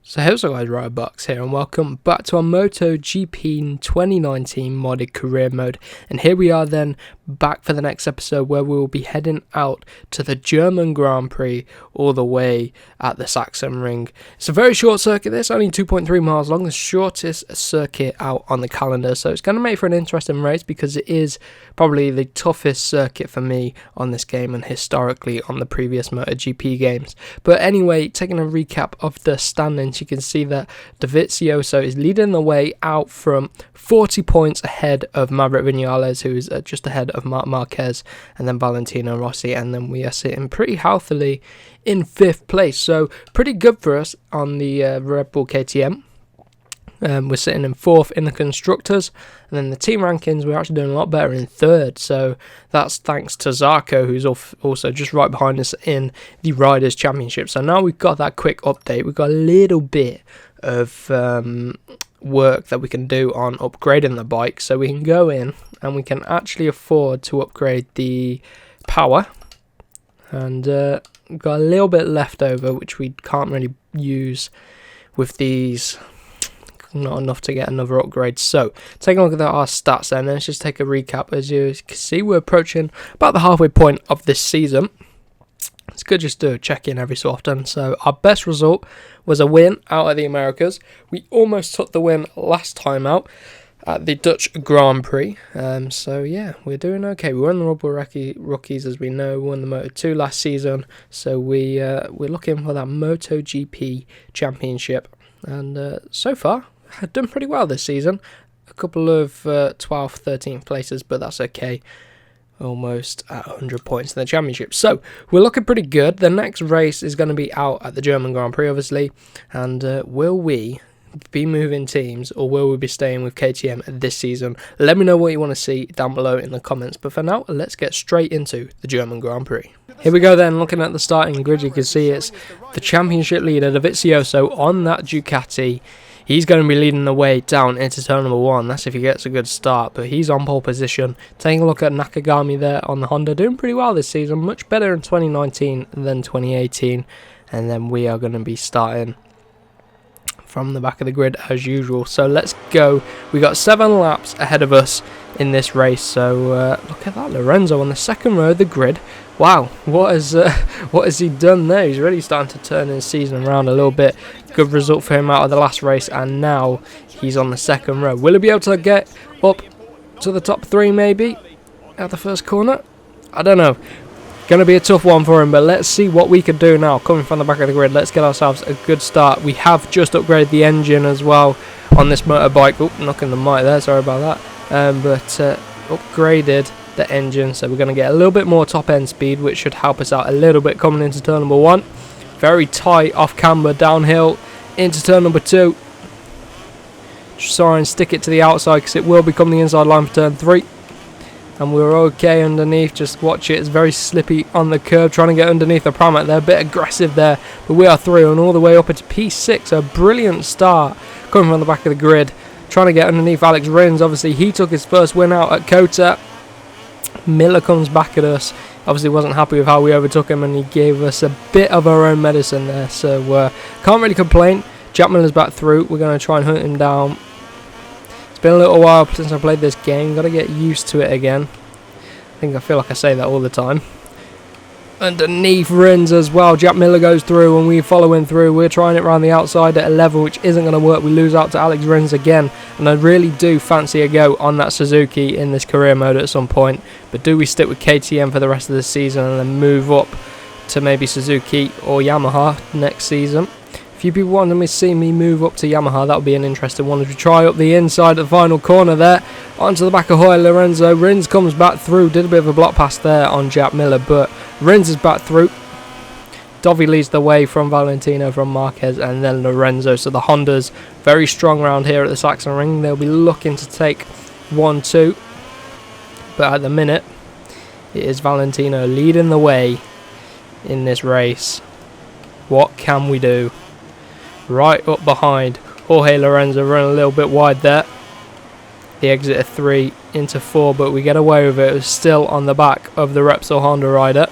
So how's it guys, Box here and welcome back to our MotoGP 2019 modded career mode, and here we are then back for the next episode where we will be heading out to the German Grand Prix all the way at the Sachsenring. It's a very short circuit, this only 2.3 miles long, the shortest circuit out on the calendar, so it's going to make for an interesting race because it is probably the toughest circuit for me on this game and historically on the previous MotoGP games. But anyway, taking a recap of the standings, you can see that Dovizioso is leading the way out from 40 points ahead of Maverick Vinales, who is just ahead of Marc Marquez, and then Valentino Rossi, and then we are sitting pretty healthily in 5th place, so pretty good for us on the Red Bull KTM. We're sitting in 4th in the Constructors, and then the team rankings, we're actually doing a lot better in 3rd, so that's thanks to Zarco, who's also just right behind us in the Riders' Championship. So now we've got that quick update, we've got a little bit of work that we can do on upgrading the bike, so we can go in and we can actually afford to upgrade the power, and we've got a little bit left over which we can't really use with these. Not enough to get another upgrade. So taking a look at our stats then, let's just take a recap. As you can see, we're approaching about the halfway point of this season. It's good just to check in every so often. So our best result was a win out of the Americas. We almost took the win last time out at the Dutch Grand Prix. So yeah, we're doing okay. We won the Red Bull Rookies, as we know. We won the Moto2 last season. So we're looking for that MotoGP championship. And so far, I've done pretty well this season. A couple of 12th, 13th places, but that's okay. Almost at 100 points in the championship. So we're looking pretty good. The next race is going to be out at the German Grand Prix, obviously. And will we be moving teams, or will we be staying with KTM this season? Let me know what you want to see down below in the comments. But for now, let's get straight into the German Grand Prix. Here we go then, looking at the starting grid, you can see it's the championship leader, Dovizioso, on that Ducati. He's going to be leading the way down into turn number 1. That's if he gets a good start, but he's on pole position. Taking a look at Nakagami there on the Honda, doing pretty well this season, much better in 2019 than 2018. And then we are going to be starting from the back of the grid as usual. So let's go. We got 7 laps ahead of us in this race. So look at that, Lorenzo on the second row of the grid. Wow, what has he done there? He's really starting to turn his season around a little bit. Good result for him out of the last race, and now he's on the second row. Will he be able to get up to the top 3 maybe at the first corner? I don't know. Going to be a tough one for him, but let's see what we can do now. Coming from the back of the grid, let's get ourselves a good start. We have just upgraded the engine as well on this motorbike. Oh, knocking the mic there, sorry about that. But upgraded the engine, so we're going to get a little bit more top end speed, which should help us out a little bit coming into turn number 1. Very tight off camber downhill into turn number 2. Try and stick it to the outside because it will become the inside line for turn 3. And we're okay underneath, just watch it, it's very slippy on the curve, trying to get underneath the Pramac there, a bit aggressive there, but we are through and all the way up into P6, a brilliant start coming from the back of the grid, trying to get underneath Alex Rins. Obviously he took his first win out at Kota. Miller comes back at us, obviously wasn't happy with how we overtook him and he gave us a bit of our own medicine there, so can't really complain. Jack Miller's back through, we're going to try and hunt him down. It's been a little while since I played this game, got to get used to it again. I feel like I say that all the time. Underneath Rins as well, Jack Miller goes through and we follow him through. We're trying it around the outside at 11, which isn't going to work. We lose out to Alex Rins again, and I really do fancy a go on that Suzuki in this career mode at some point. But do we stick with KTM for the rest of the season and then move up to maybe Suzuki or Yamaha next season? A few people wanted to see me move up to Yamaha, that would be an interesting one. As we try up the inside of the final corner there, onto the back of Jorge Lorenzo. Rins comes back through, did a bit of a block pass there on Jack Miller, but Rins is back through. Dovi leads the way from Valentino, from Marquez, and then Lorenzo. So the Hondas, very strong around here at the Sachsenring. They'll be looking to take 1-2. But at the minute, it is Valentino leading the way in this race. What can we do? Right up behind Jorge Lorenzo, running a little bit wide there. The exit of 3 into 4, but we get away with it. It was still on the back of the Repsol Honda rider.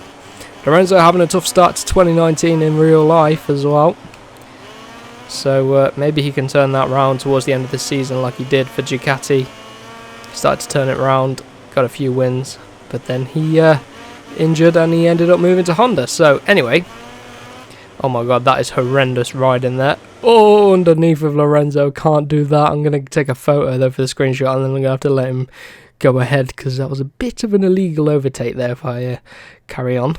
Lorenzo having a tough start to 2019 in real life as well. So maybe he can turn that round towards the end of the season like he did for Ducati. Started to turn it round, got a few wins, but then he injured and he ended up moving to Honda. So anyway, oh my god, that is horrendous riding there. Oh, underneath of Lorenzo, can't do that. I'm going to take a photo though for the screenshot, and then I'm going to have to let him go ahead because that was a bit of an illegal overtake there if I carry on.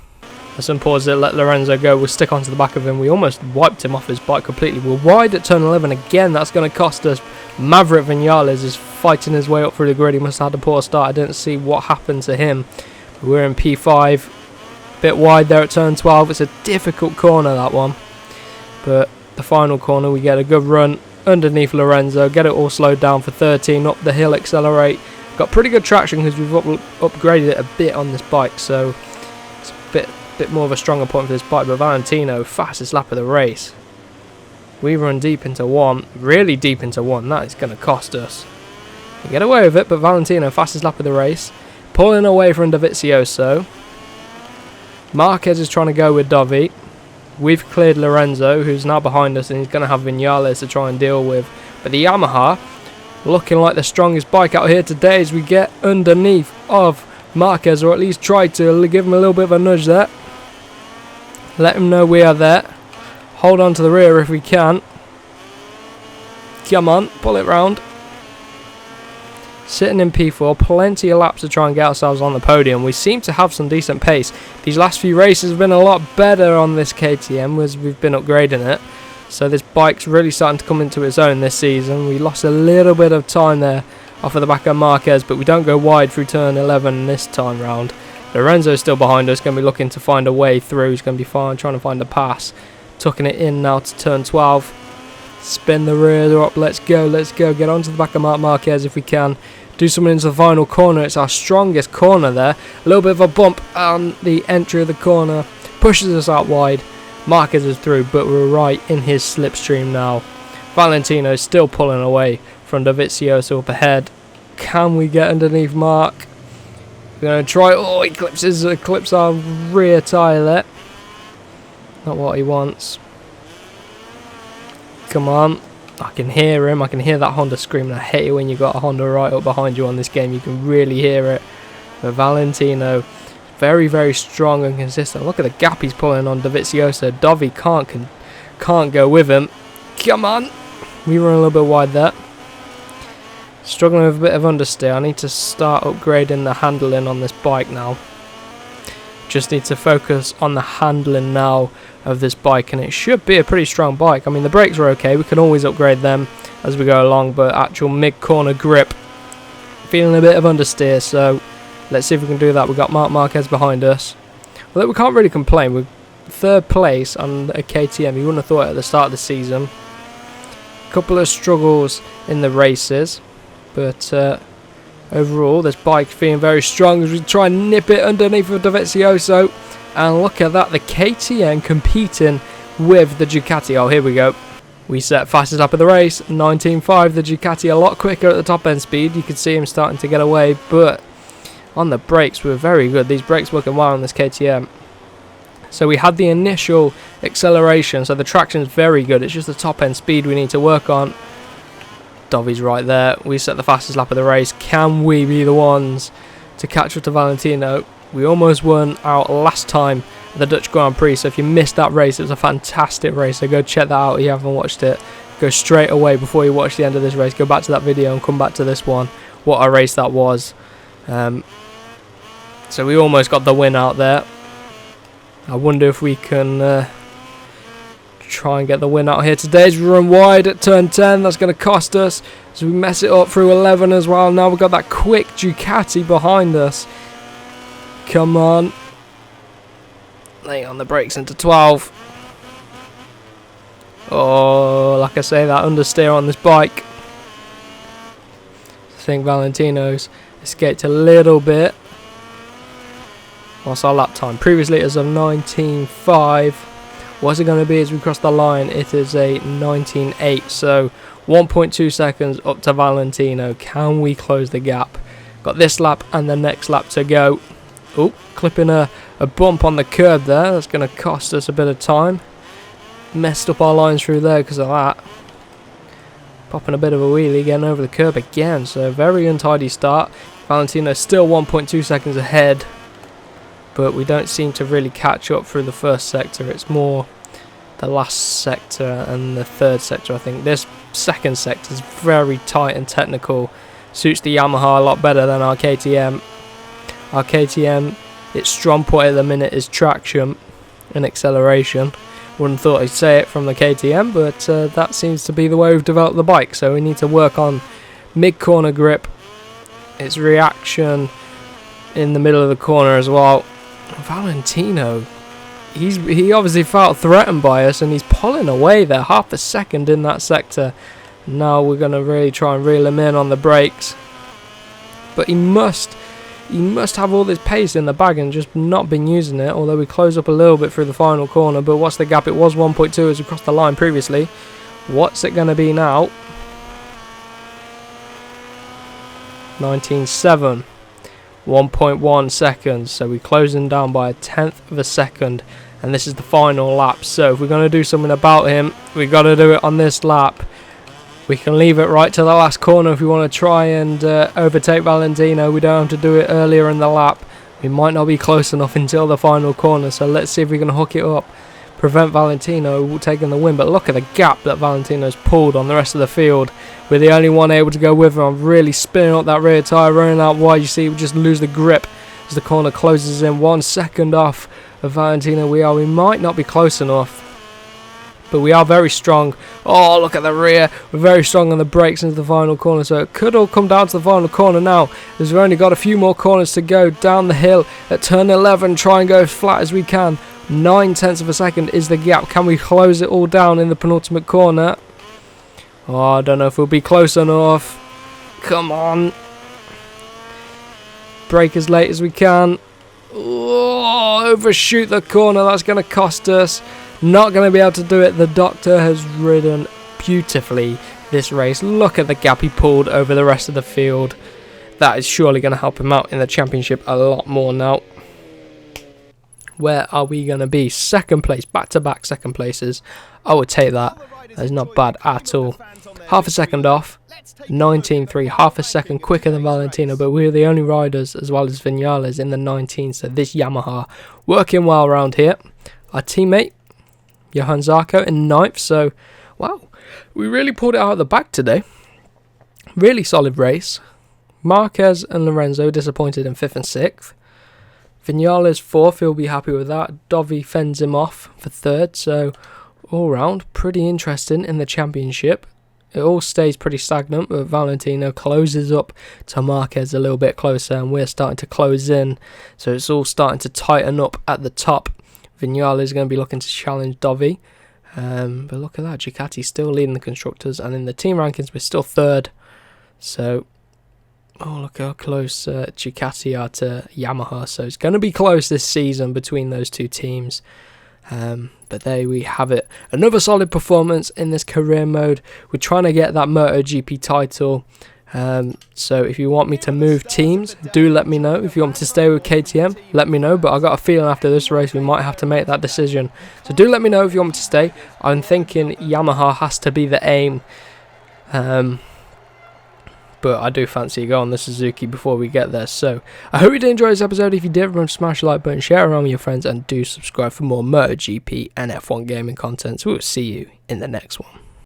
Let's unpause it, let Lorenzo go, we'll stick onto the back of him. We almost wiped him off his bike completely. We're wide at turn 11 again, that's going to cost us. Maverick Vinales is fighting his way up through the grid. He must have had a poor start. I didn't see what happened to him. We're in P5, bit wide there at turn 12. It's a difficult corner, that one. But the final corner, we get a good run underneath Lorenzo, get it all slowed down for 13, up the hill, accelerate. Got pretty good traction because we've upgraded it a bit on this bike, so it's a bit more of a stronger point for this bike. But Valentino, fastest lap of the race. We run deep into one, really deep into one. That is going to cost us. We get away with it, but Valentino, fastest lap of the race. Pulling away from Dovizioso. Marquez is trying to go with Dovi. We've cleared Lorenzo, who's now behind us, and he's going to have Vinales to try and deal with. But the Yamaha, looking like the strongest bike out here today as we get underneath of Marquez, or at least try to give him a little bit of a nudge there. Let him know we are there. Hold on to the rear if we can. Come on, pull it round. Sitting in P4, plenty of laps to try and get ourselves on the podium. We seem to have some decent pace. These last few races have been a lot better on this KTM as we've been upgrading it. So this bike's really starting to come into its own this season. We lost a little bit of time there off of the back of Marquez, but we don't go wide through turn 11 this time round. Lorenzo's still behind us, going to be looking to find a way through. He's going to be trying to find a pass. Tucking it in now to turn 12. Spin the rear up, let's go, get onto the back of Marquez if we can. Do something into the final corner, it's our strongest corner there. A little bit of a bump on the entry of the corner, pushes us out wide. Marquez is through, but we're right in his slipstream now. Valentino is still pulling away from Dovizioso up ahead. Can we get underneath Mark? We're going to try, oh, he clips our rear tyre there. Not what he wants. Come on. I can hear him. I can hear that Honda screaming. I hate it when you've got a Honda right up behind you on this game. You can really hear it. But Valentino, very, very strong and consistent. Look at the gap he's pulling on Dovizioso. Dovi can't go with him. Come on. We run a little bit wide there. Struggling with a bit of understeer. I need to start upgrading the handling on this bike now. Just need to focus on the handling now of this bike, and it should be a pretty strong bike. I mean, the brakes are okay, we can always upgrade them as we go along, but actual mid-corner grip, feeling a bit of understeer, so let's see if we can do that. We've got Marc Marquez behind us. Well, we can't really complain. We're third place on a KTM. You wouldn't have thought it at the start of the season. A couple of struggles in the races, but overall, this bike's feeling very strong as we try and nip it underneath of Dovizioso. And look at that, the KTM competing with the Ducati. Oh, here we go. We set fastest lap of the race, 19.5. The Ducati a lot quicker at the top end speed. You can see him starting to get away, but on the brakes, we're very good. These brakes working well on this KTM. So we had the initial acceleration, so the traction is very good. It's just the top end speed we need to work on. Dovi's right there. We set the fastest lap of the race. Can we be the ones to catch up to Valentino? We almost won out last time at the Dutch Grand Prix, so if you missed that race, it was a fantastic race, so go check that out if you haven't watched it. Go straight away before you watch the end of this race, go back to that video and come back to this one. What a race that was. So we almost got the win out there. I wonder if we can try and get the win out here today. As we run wide at turn 10, that's going to cost us, so we mess it up through 11 as well. Now we've got that quick Ducati behind us. Come on. Lay on the brakes into 12. Oh, like I say, that understeer on this bike. I think Valentino's escaped a little bit. What's our lap time? Previously it was a 19.5. What's it going to be as we cross the line? It is a 19.8. So 1.2 seconds up to Valentino. Can we close the gap? Got this lap and the next lap to go. Oh, clipping a bump on the curb there. That's going to cost us a bit of time. messed up our lines through there because of that. Popping a bit of a wheelie, getting over the curb again. So very untidy start. Valentino still 1.2 seconds ahead, but we don't seem to really catch up through the first sector. It's more the last sector and the third sector, I think. This second sector is very tight and technical. Suits the Yamaha a lot better than our KTM. Our KTM, its strong point at the minute is traction and acceleration. Wouldn't thought I'd say it from the KTM, but that seems to be the way we've developed the bike. So we need to work on mid-corner grip, its reaction in the middle of the corner as well. Valentino, he obviously felt threatened by us, and he's pulling away there, half a second in that sector. Now we're going to really try and reel him in on the brakes, but he must have all this pace in the bag and just not been using it, although we close up a little bit through the final corner. But what's the gap? It was 1.2 as we crossed the line previously. What's it going to be now? 19.7, 1.1 seconds, so we're closing down by a tenth of a second, and this is the final lap. So if we're going to do something about him, we've got to do it on this lap. We can leave it right to the last corner if we want to try and overtake Valentino. We don't have to do it earlier in the lap. We might not be close enough until the final corner, so let's see if we can hook it up, prevent Valentino taking the win. But look at the gap that Valentino's pulled on the rest of the field. We're the only one able to go with him. I'm really spinning up that rear tyre, running out wide. You see, we just lose the grip as the corner closes in. 1 second off of Valentino. We might not be close enough, but we are very strong. Oh, look at the rear. We're very strong on the brakes into the final corner. So it could all come down to the final corner now, as we've only got a few more corners to go down the hill at turn 11. Try and go as flat as we can. 9/10 of a second is the gap. Can we close it all down in the penultimate corner? Oh, I don't know if we'll be close enough. Come on. Brake as late as we can. Oh, overshoot the corner. That's going to cost us. Not going to be able to do it. The Doctor has ridden beautifully this race. Look at the gap he pulled over the rest of the field. That is surely going to help him out in the championship a lot more now. Where are we going to be? Second place, back-to-back second places. I would take that. That is not bad at all. Half a second off. 19.3, half a second quicker than Valentino, but we're the only riders, as well as Vinales, in the 19. So this Yamaha working well around here. Our teammate Johan Zarco in 9th, so wow, we really pulled it out of the bag today. Really solid race. Marquez and Lorenzo disappointed in 5th and 6th. Vinales 4th, he'll be happy with that. Dovi fends him off for 3rd, so all round pretty interesting in the championship. It all stays pretty stagnant, but Valentino closes up to Marquez a little bit closer, and we're starting to close in, so it's all starting to tighten up at the top. Vinales is going to be looking to challenge Dovi. But look at that, Ducati still leading the constructors, and in the team rankings we're still 3rd. So, oh, look how close Ducati are to Yamaha. So it's going to be close this season between those two teams. But there we have it. Another solid performance in this career mode. We're trying to get that MotoGP title. So if you want me to move teams, do let me know. If you want me to stay with KTM, let me know. But I got a feeling after this race we might have to make that decision. So do let me know if you want me to stay. I'm thinking Yamaha has to be the aim. But I do fancy a go on the Suzuki before we get there. So I hope you did enjoy this episode. If you did, remember to smash the like button, share it around with your friends, and do subscribe for more MotoGP and F1 gaming content. So we'll see you in the next one.